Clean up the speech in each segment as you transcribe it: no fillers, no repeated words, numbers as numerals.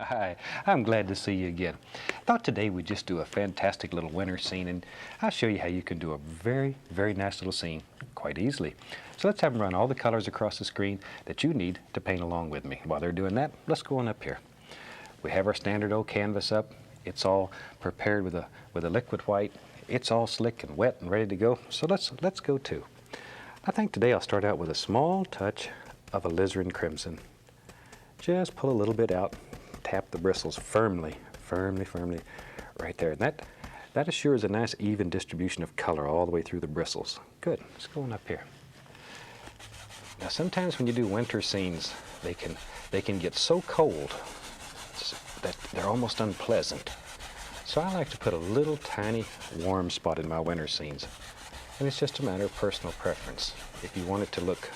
Hi, I'm glad to see you again. Thought today we'd just do a fantastic little winter scene, and I'll show you how you can do a very nice little scene quite easily. So let's have them run all the colors across the screen that you need to paint along with me. While they're doing that, let's go on up here. We have our standard old canvas up. It's all prepared with a liquid white. It's all slick and wet and ready to go. So let's go too. I think today I'll start out with a small touch of alizarin crimson. Just pull a little bit out, tap the bristles firmly right there. And that assures a nice even distribution of color all the way through the bristles. Good. Let's go on up here. Now sometimes when you do winter scenes, they can get so cold that they're almost unpleasant. So I like to put a little tiny warm spot in my winter scenes. And it's just a matter of personal preference. If you want it to look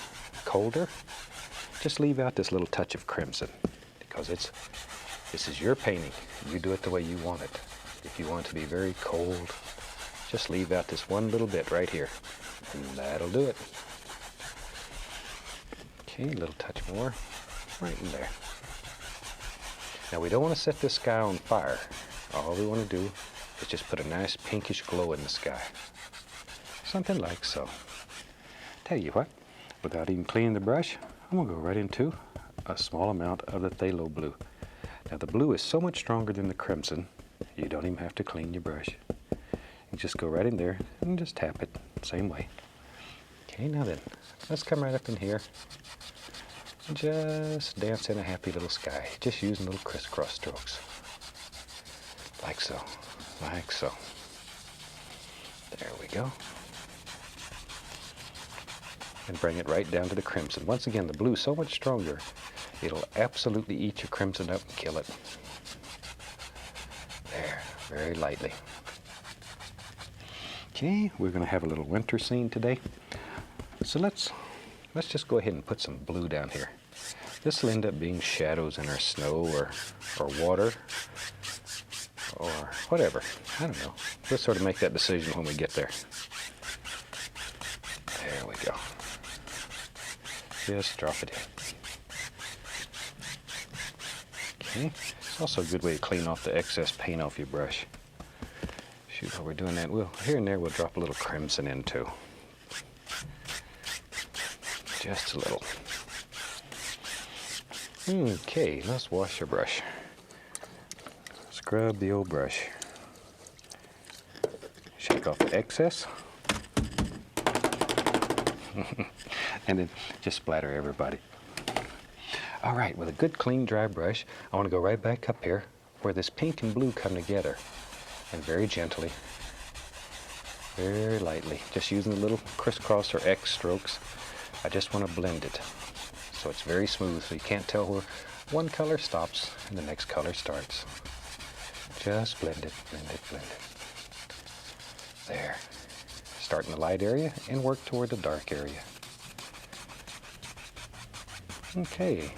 colder, just leave out this little touch of crimson, because this is your painting. You do it the way you want it. If you want it to be very cold, just leave out this one little bit right here, and that'll do it. Okay, a little touch more right in there. Now we don't want to set this sky on fire. All we want to do is just put a nice pinkish glow in the sky. Something like so. Tell you what, without even cleaning the brush, I'm going to go right into a small amount of the phthalo blue. Now the blue is so much stronger than the crimson, you don't even have to clean your brush. You just go right in there and just tap it same way. Okay, now then, let's come right up in here and just dance in a happy little sky, just using little crisscross strokes. Like so, like so. There we go. And bring it right down to the crimson. Once again, the blue is so much stronger, it'll absolutely eat your crimson up and kill it. There, very lightly. Okay, we're going to have a little winter scene today. So let's just go ahead and put some blue down here. This will end up being shadows in our snow or water or whatever. I don't know. We'll sort of make that decision when we get there. There we go. Just drop it in. Okay. It's also a good way to clean off the excess paint off your brush. Shoot, while we're doing that, here and there we'll drop a little crimson in too. Just a little. Okay, let's wash your brush. Scrub the old brush. Shake off the excess. And then just splatter everybody. All right, with a good clean dry brush, I want to go right back up here where this pink and blue come together. And very gently, very lightly, just using the little crisscross or X strokes, I just want to blend it. So it's very smooth, so you can't tell where one color stops and the next color starts. Just blend it, blend it, blend it. There. Start in the light area and work toward the dark area. Okay.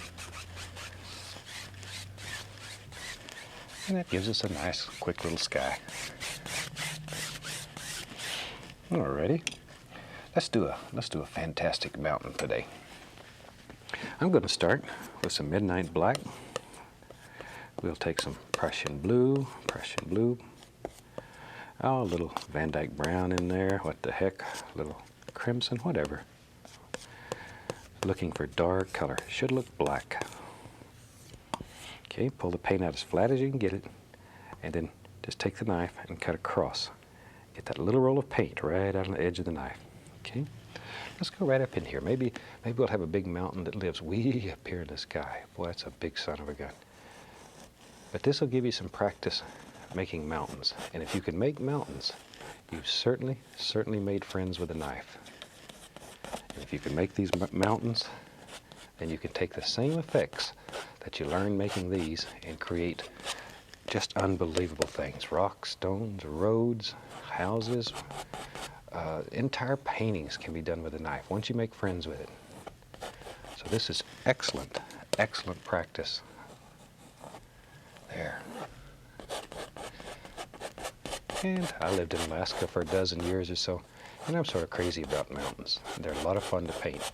And that gives us a nice, quick little sky. Alrighty. Let's do a fantastic mountain today. I'm going to start with some midnight black. We'll take some Prussian blue. Oh, a little Van Dyke brown in there. What the heck? A little crimson, whatever. Looking for dark color. Should look black. Okay, pull the paint out as flat as you can get it, and then just take the knife and cut across. Get that little roll of paint right out on the edge of the knife. Okay, let's go right up in here. Maybe we'll have a big mountain that lives way up here in the sky. Boy, that's a big son of a gun. But this will give you some practice making mountains. And if you can make mountains, you've certainly made friends with a knife. And if you can make these mountains, then you can take the same effects that you learn making these and create just unbelievable things. Rocks, stones, roads, houses, entire paintings can be done with a knife once you make friends with it. So this is excellent practice. There. And I lived in Alaska for a dozen years or so, and I'm sort of crazy about mountains. They're a lot of fun to paint.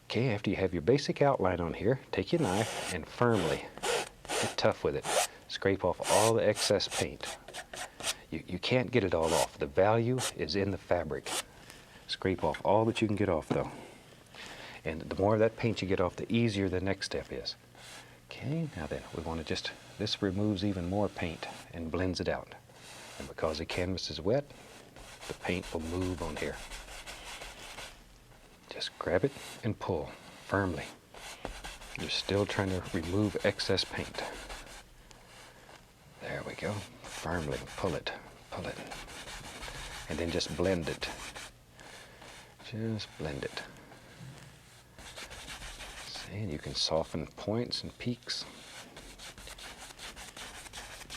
Okay, after you have your basic outline on here, take your knife and firmly tough with it. Scrape off all the excess paint. You can't get it all off. The value is in the fabric. Scrape off all that you can get off, though. And the more of that paint you get off, the easier the next step is. Okay, now then, we want to just, this removes even more paint and blends it out. And because the canvas is wet, the paint will move on here. Just grab it and pull firmly. You're still trying to remove excess paint. There we go. Firmly pull it, and then just blend it. Just blend it. See, and you can soften points and peaks.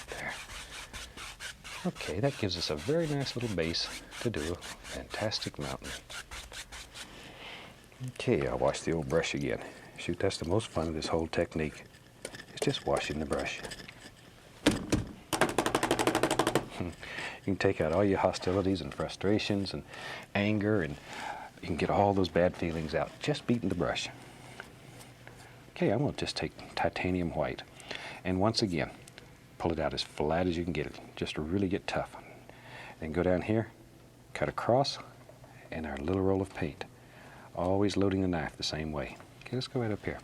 There. Okay, that gives us a very nice little base to do a fantastic mountain. Okay, I'll wash the old brush again. Shoot, that's the most fun of this whole technique. It's just washing the brush. You can take out all your hostilities and frustrations and anger, and you can get all those bad feelings out just beating the brush. Okay, I'm going to just take titanium white, and once again, pull it out as flat as you can get it, just to really get tough. Then go down here, cut across, and our little roll of paint. Always loading the knife the same way. Okay, let's go right up here.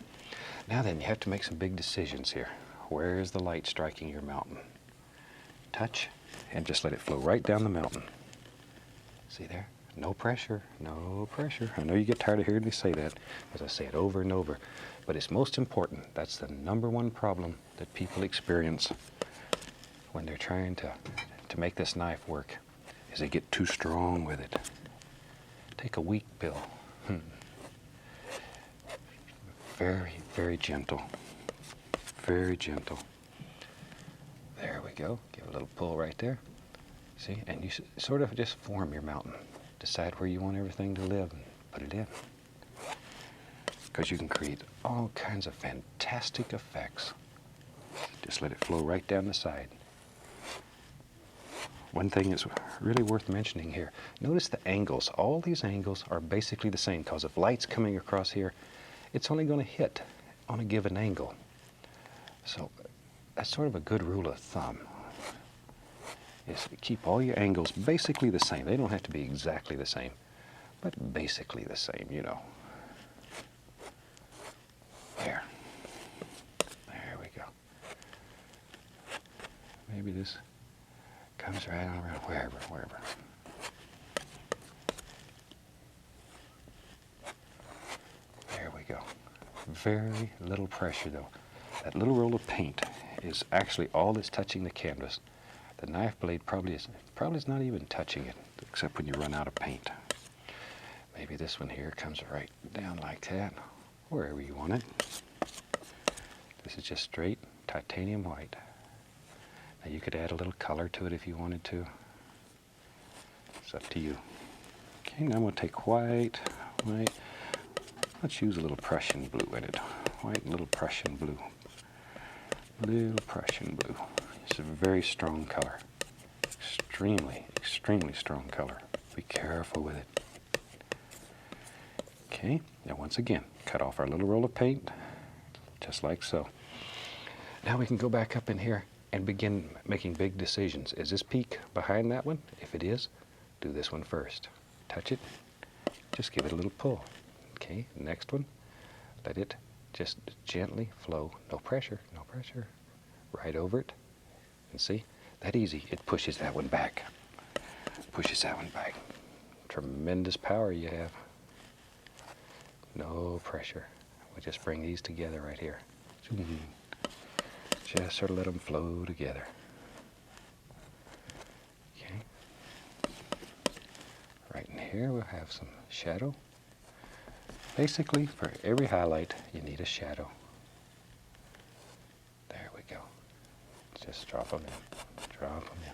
Now then, you have to make some big decisions here. Where is the light striking your mountain? Touch, and just let it flow right down the mountain. See there? No pressure, no pressure. I know you get tired of hearing me say that, because I say it over and over, but it's most important. That's the number one problem that people experience when they're trying to make this knife work, is they get too strong with it. Take a weak bill. Very, very gentle. Very gentle. There we go. Give a little pull right there. See, and you sort of just form your mountain. Decide where you want everything to live and put it in. Because you can create all kinds of fantastic effects. Just let it flow right down the side. One thing that's really worth mentioning here, notice the angles. All these angles are basically the same, because if light's coming across here, it's only going to hit on a given angle. So that's sort of a good rule of thumb, is to keep all your angles basically the same. They don't have to be exactly the same, but basically the same, you know. There. There we go. Maybe this comes right on around, wherever. There we go. Very little pressure though. That little roll of paint is actually all that's touching the canvas. The knife blade probably is not even touching it, except when you run out of paint. Maybe this one here comes right down like that, wherever you want it. This is just straight titanium white. Now you could add a little color to it if you wanted to. It's up to you. Okay, now I'm going to take white. Let's use a little Prussian blue in it. White, little Prussian blue. Little Prussian blue. It's a very strong color. Extremely, extremely strong color. Be careful with it. Okay, now once again, cut off our little roll of paint, just like so. Now we can go back up in here and begin making big decisions. Is this peak behind that one? If it is, do this one first. Touch it, just give it a little pull. Okay, next one, let it just gently flow. No pressure, no pressure. Right over it. And see, that easy. It pushes that one back. Pushes that one back. Tremendous power you have. No pressure. We'll just bring these together right here. Just sort of let them flow together. Okay. Right in here we'll have some shadow. Basically, for every highlight, you need a shadow. There we go. Just drop them in. Drop them in.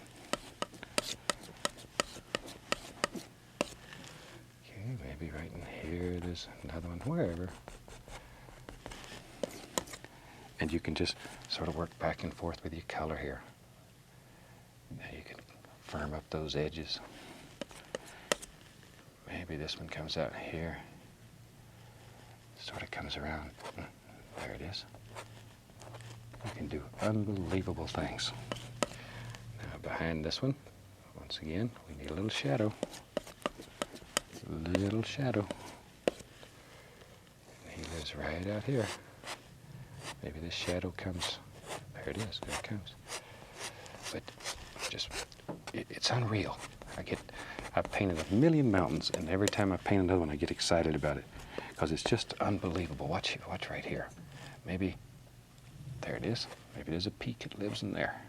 Okay, maybe right in here there's another one, wherever. And you can just sort of work back and forth with your color here. Now you can firm up those edges. Maybe this one comes out here. Sort of comes around. There it is. You can do unbelievable things. Now behind this one, once again, we need a little shadow. Little shadow. And he lives right out here. Maybe this shadow comes, there it is, there it comes. But it's unreal. I've painted a million mountains, and every time I paint another one, I get excited about it because it's just unbelievable. Watch right here. Maybe, there it is. Maybe there's a peak that lives in there.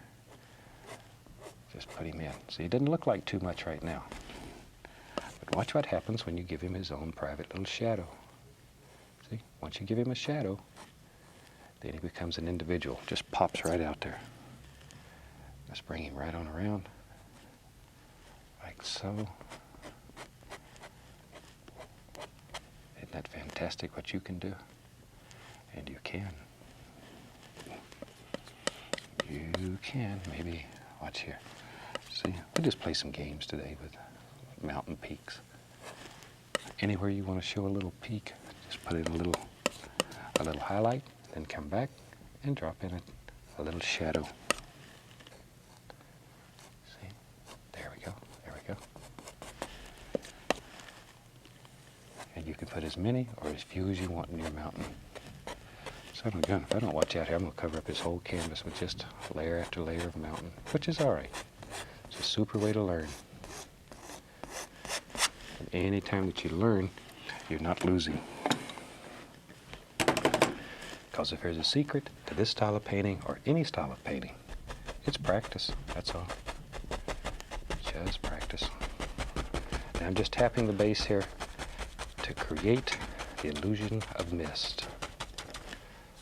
Just put him in. See, he doesn't look like too much right now. But watch what happens when you give him his own private little shadow. See, once you give him a shadow, then he becomes an individual. Just pops right out there. Let's bring him right on around. Like so. Isn't that fantastic what you can do? And you can. You can. Maybe, watch here. See, we'll just play some games today with mountain peaks. Anywhere you want to show a little peak, just put in a little highlight, then come back and drop in a little shadow. And you can put as many or as few as you want in your mountain. So if I don't watch out here, I'm going to cover up this whole canvas with just layer after layer of mountain, which is all right. It's a super way to learn. And any time that you learn, you're not losing. Because if there's a secret to this style of painting or any style of painting, it's practice, that's all. Just practice. Now I'm just tapping the base here to create the illusion of mist.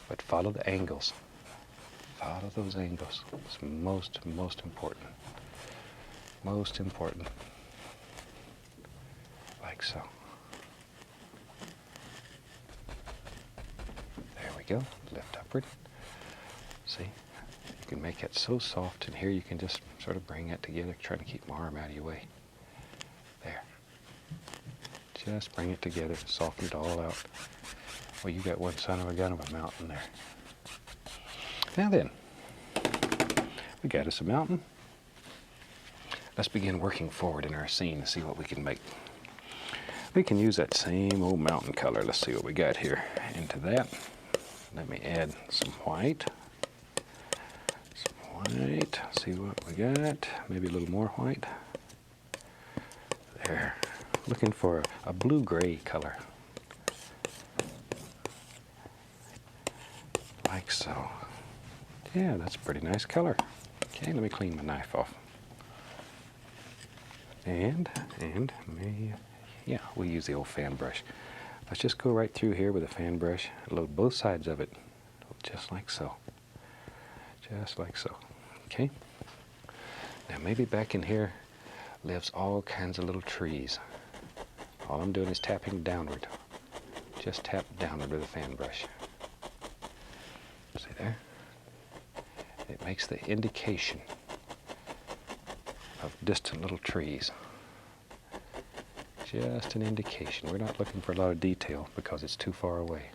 But follow the angles. Follow those angles. It's most important. Most important. Like so. There we go. Lift upward. See? You can make it so soft, and here you can just sort of bring it together, trying to keep my arm out of your way. There. Just bring it together, soften it all out. Well, you got one son of a gun of a mountain there. Now then, we got us a mountain. Let's begin working forward in our scene to see what we can make. We can use that same old mountain color. Let's see what we got here. Into that, let me add some white. White, see what we got, maybe a little more white. There, looking for a blue-gray color. Like so. Yeah, that's a pretty nice color. Okay, let me clean my knife off. And we'll use the old fan brush. Let's just go right through here with a fan brush, load both sides of it, just like so. Just like so. Okay? Now maybe back in here lives all kinds of little trees. All I'm doing is tapping downward. Just tap downward with a fan brush. See there? It makes the indication of distant little trees. Just an indication. We're not looking for a lot of detail because it's too far away.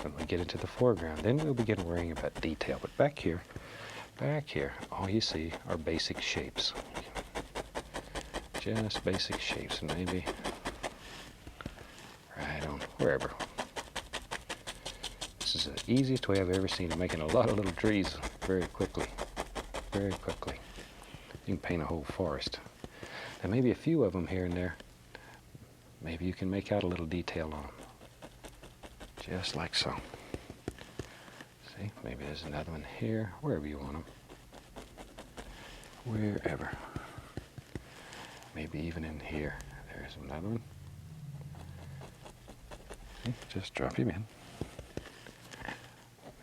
When we get into the foreground, then we'll begin worrying about detail. But back here, all you see are basic shapes. Just basic shapes, and maybe right on, wherever. This is the easiest way I've ever seen of making a lot of little trees very quickly. Very quickly. You can paint a whole forest. And maybe a few of them here and there, maybe you can make out a little detail on them. Just like so. See, maybe there's another one here, wherever you want them. Wherever. Maybe even in here. There's another one. See, just drop him in.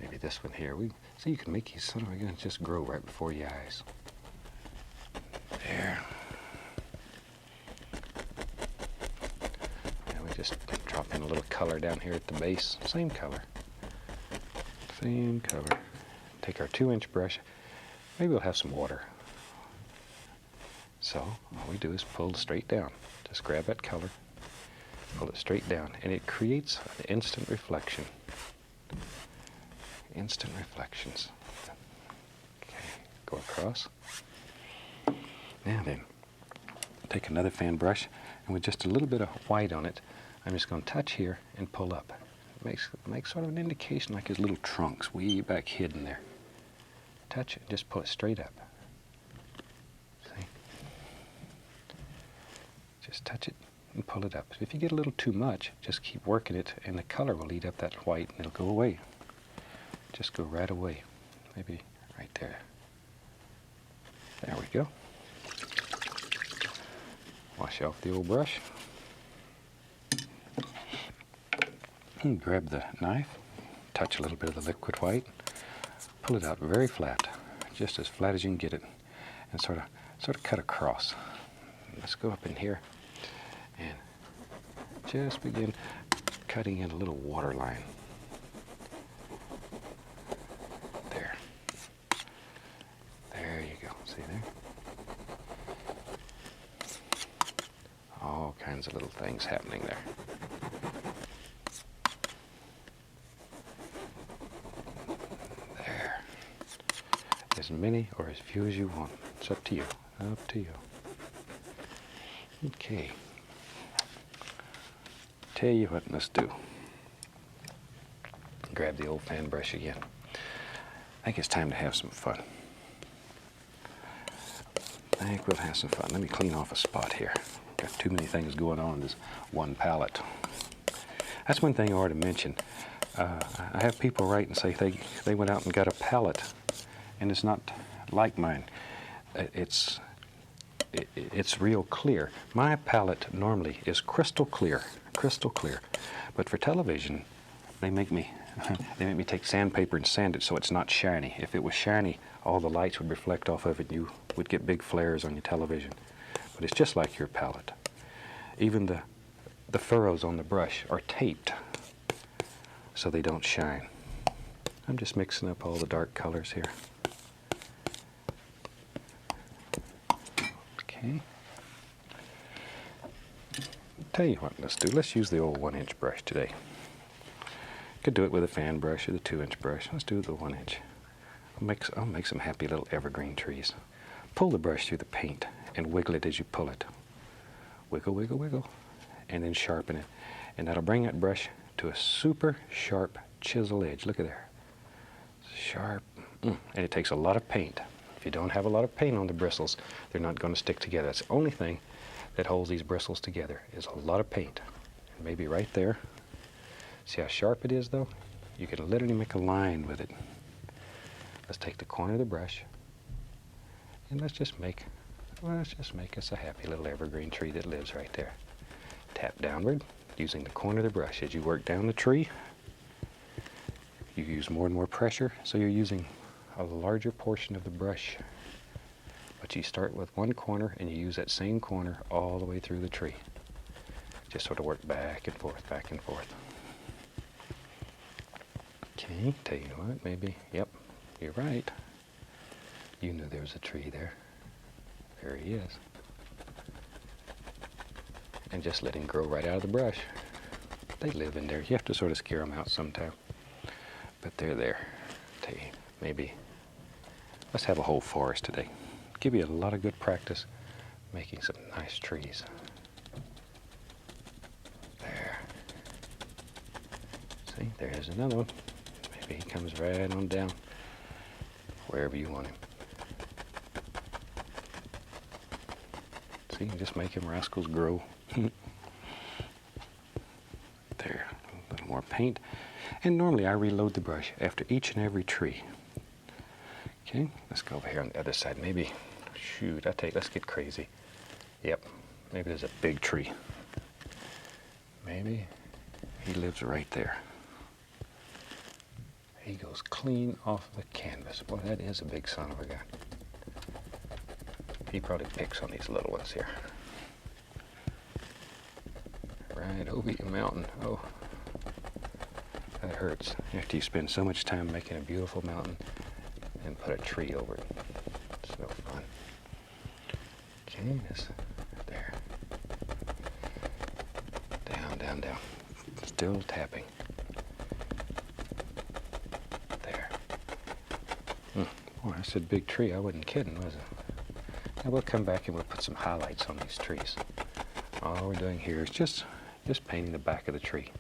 Maybe this one here. See, you can make these son of a guns just grow right before your eyes. There. And we just drop in a little color down here at the base. Same color. Same color. Take our 2-inch brush. Maybe we'll have some water. So all we do is pull straight down. Just grab that color, pull it straight down, and it creates an instant reflection. Instant reflections. Okay, go across. Now then, take another fan brush, and with just a little bit of white on it, I'm just going to touch here and pull up. It makes sort of an indication like his little trunks way back hidden there. Touch it, just pull it straight up. See? Just touch it and pull it up. So if you get a little too much, just keep working it, and the color will eat up that white, and it'll go away. Just go right away. Maybe right there. There we go. Wash off the old brush. And grab the knife, touch a little bit of the liquid white, pull it out very flat, just as flat as you can get it, and sort of cut across. Let's go up in here and just begin cutting in a little water line. There. There you go. See there? All kinds of little things happening there. There. As many or as few as you want. It's up to you. Up to you. Okay. Tell you what, let's do. Grab the old fan brush again. I think it's time to have some fun. I think we'll have some fun. Let me clean off a spot here. Got too many things going on in this one palette. That's one thing I ought to mention. I have people write and say they went out and got a palette, and it's not like mine. It's real clear. My palette normally is crystal clear, but for television, they make me take sandpaper and sand it so it's not shiny. If it was shiny, all the lights would reflect off of it, and you would get big flares on your television. But it's just like your palette. Even the furrows on the brush are taped so they don't shine. I'm just mixing up all the dark colors here. Okay. Tell you what, let's use the old 1-inch brush today. Could do it with a fan brush or the 2-inch brush. Let's do the 1-inch. I'll make some happy little evergreen trees. Pull the brush through the paint and wiggle it as you pull it. Wiggle, wiggle, wiggle. And then sharpen it. And that'll bring that brush to a super sharp chisel edge. Look at there. Sharp. And it takes a lot of paint. If you don't have a lot of paint on the bristles, they're not going to stick together. That's the only thing that holds these bristles together is a lot of paint. And maybe right there. See how sharp it is, though? You could literally make a line with it. Let's take the corner of the brush, and let's just make us a happy little evergreen tree that lives right there. Tap downward using the corner of the brush. As you work down the tree, you use more and more pressure, so you're using a larger portion of the brush. But you start with one corner, and you use that same corner all the way through the tree. Just sort of work back and forth, back and forth. Okay, tell you what, maybe, yep, you're right. You knew there was a tree there. There he is. And just let him grow right out of the brush. They live in there. You have to sort of scare them out sometime. But they're there. Tell you, maybe, let's have a whole forest today. Give you a lot of good practice making some nice trees. There. See, there's another one. Maybe he comes right on down wherever you want him. See, just make him rascals grow. There, a little more paint. And normally I reload the brush after each and every tree. Okay, let's go over here on the other side. Maybe, shoot, let's get crazy. Yep, maybe there's a big tree. Maybe he lives right there. He goes clean off the canvas. Boy, that is a big son of a gun. He probably picks on these little ones here. Right over your mountain. Oh, that hurts. After you spend so much time making a beautiful mountain and put a tree over it. It's no fun. Okay, there. Down, down, down. Still tapping. There. Oh, I said big tree. I wasn't kidding, was it? Now we'll come back and we'll put some highlights on these trees. All we're doing here is just painting the back of the tree.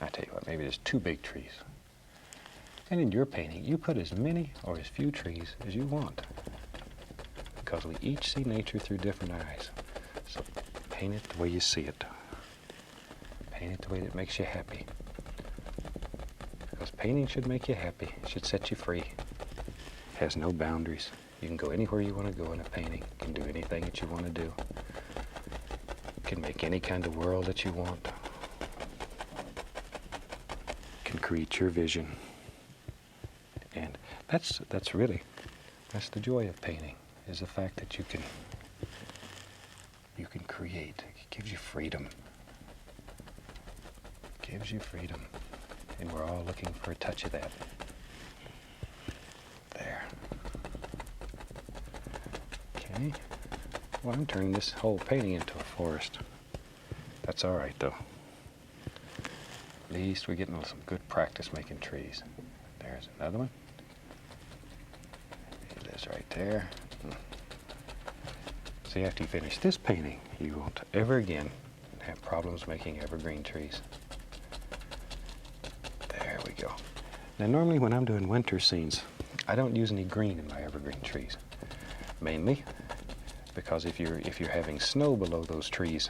I tell you what, maybe there's 2 big trees. And in your painting, you put as many or as few trees as you want, because we each see nature through different eyes. So paint it the way you see it. Paint it the way that makes you happy. Because painting should make you happy. It should set you free. It has no boundaries. You can go anywhere you want to go in a painting. You can do anything that you want to do. You can make any kind of world that you want. You can create your vision. And that's the joy of painting, is the fact that you can create. It gives you freedom. It gives you freedom. And we're all looking for a touch of that. There. Okay. Well, I'm turning this whole painting into a forest. That's all right, though. At least we're getting some good practice making trees. There's another one. He lives right there. See, after you finish this painting, you won't ever again have problems making evergreen trees. There we go. Now, normally when I'm doing winter scenes, I don't use any green in my evergreen trees. Mainly because if you're having snow below those trees,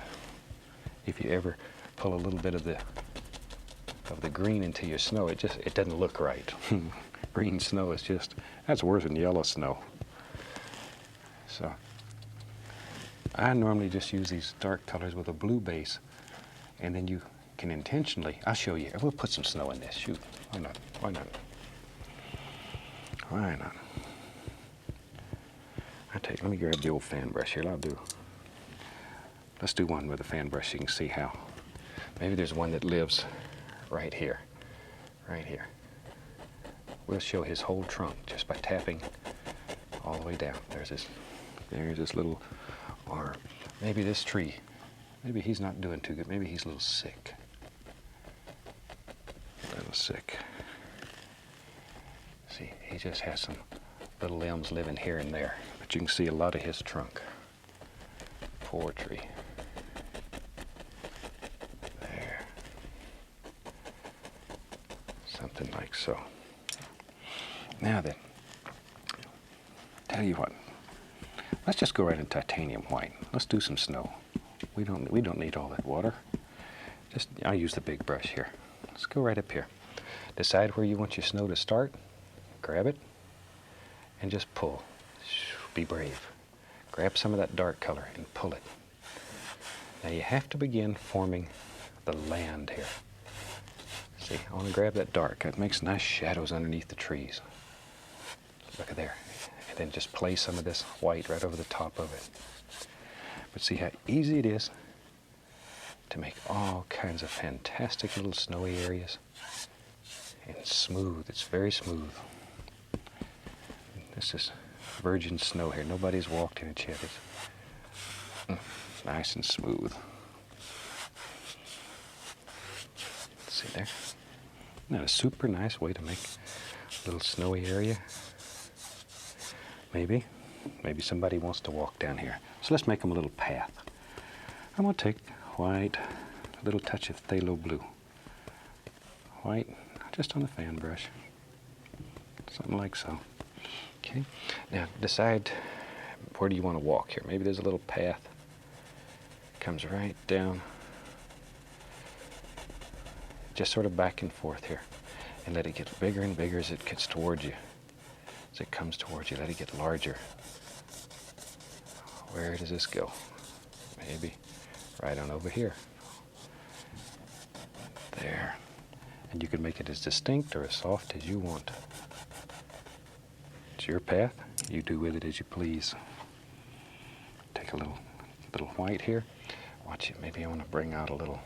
if you ever pull a little bit of the green into your snow, it doesn't look right. Green snow is that's worse than yellow snow. So I normally just use these dark colors with a blue base, and then you can intentionally, I'll show you, we'll put some snow in this, shoot, why not, why not? Why not? Let me grab the old fan brush here, let's do one with a fan brush so you can see how. Maybe there's one that lives right here, right here. We'll show his whole trunk just by tapping all the way down. There's this little arm. Maybe this tree, maybe he's not doing too good. Maybe he's a little sick. A little sick. See, he just has some little limbs living here and there, but you can see a lot of his trunk. Poor tree. There. Something like so. Now then, tell you what, let's just go right in titanium white. Let's do some snow. We don't need all that water. I'll use the big brush here. Let's go right up here. Decide where you want your snow to start. Grab it and just pull. Be brave. Grab some of that dark color and pull it. Now you have to begin forming the land here. See, I want to grab that dark. It makes nice shadows underneath the trees. Look at there. And then just place some of this white right over the top of it. But see how easy it is to make all kinds of fantastic little snowy areas. And smooth. It's very smooth. This is virgin snow here. Nobody's walked in it yet. It's nice and smooth. See there? Isn't that a super nice way to make a little snowy area? Maybe somebody wants to walk down here. So let's make them a little path. I'm going to take white, a little touch of phthalo blue. White, just on the fan brush. Something like so. Okay, now decide where do you want to walk here. Maybe there's a little path. Comes right down. Just sort of back and forth here. And let it get bigger and bigger as it gets towards you. As it comes towards you, let it get larger. Where does this go? Maybe right on over here. There. And you can make it as distinct or as soft as you want. It's your path. You do with it as you please. Take a little white here. Watch it. Maybe I want to bring out a little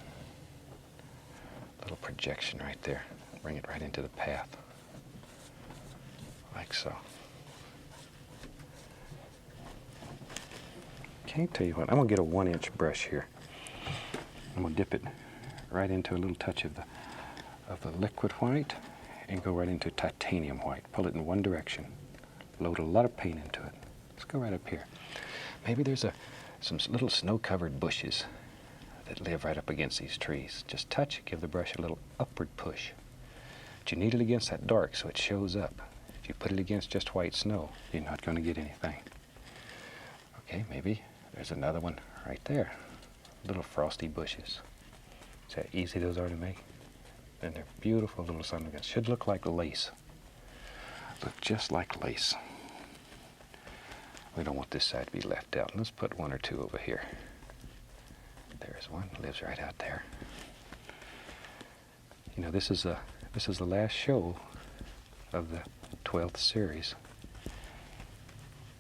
projection right there. Bring it right into the path. Like so. Okay, tell you what, I'm going to get a 1-inch brush here. I'm going to dip it right into a little touch of the liquid white, and go right into titanium white. Pull it in one direction. Load a lot of paint into it. Let's go right up here. Maybe there's some little snow-covered bushes that live right up against these trees. Just touch it, give the brush a little upward push. But you need it against that dark so it shows up. If you put it against just white snow, you're not going to get anything. Okay, maybe there's another one right there. Little frosty bushes. See how easy those are to make? And they're beautiful little sunburns. Should look like lace. Look just like lace. We don't want this side to be left out. Let's put one or two over here. There's one, lives right out there. You know, this is the last show of the 12th series.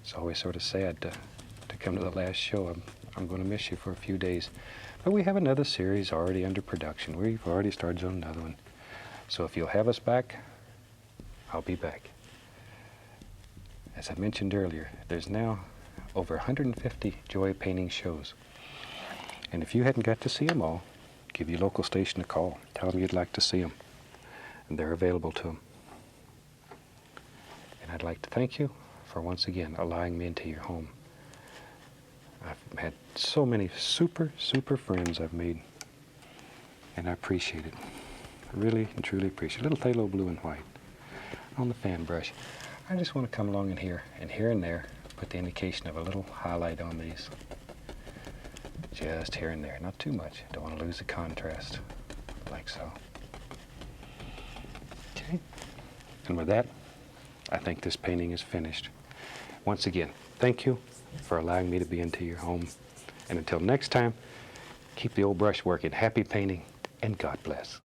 It's always sort of sad to come to the last show. I'm going to miss you for a few days. But we have another series already under production. We've already started on another one. So if you'll have us back, I'll be back. As I mentioned earlier, there's now over 150 Joy Painting shows. And if you hadn't got to see them all, give your local station a call. Tell them you'd like to see them. And they're available to them. And I'd like to thank you for once again allowing me into your home. I've had so many super friends I've made, and I appreciate it. I really and truly appreciate it. A little phthalo blue and white on the fan brush. I just want to come along in here and there, put the indication of a little highlight on these. Just here and there, not too much. Don't want to lose the contrast, like so. Okay, and with that, I think this painting is finished. Once again, thank you for allowing me to be into your home. And until next time, keep the old brush working. Happy painting, and God bless.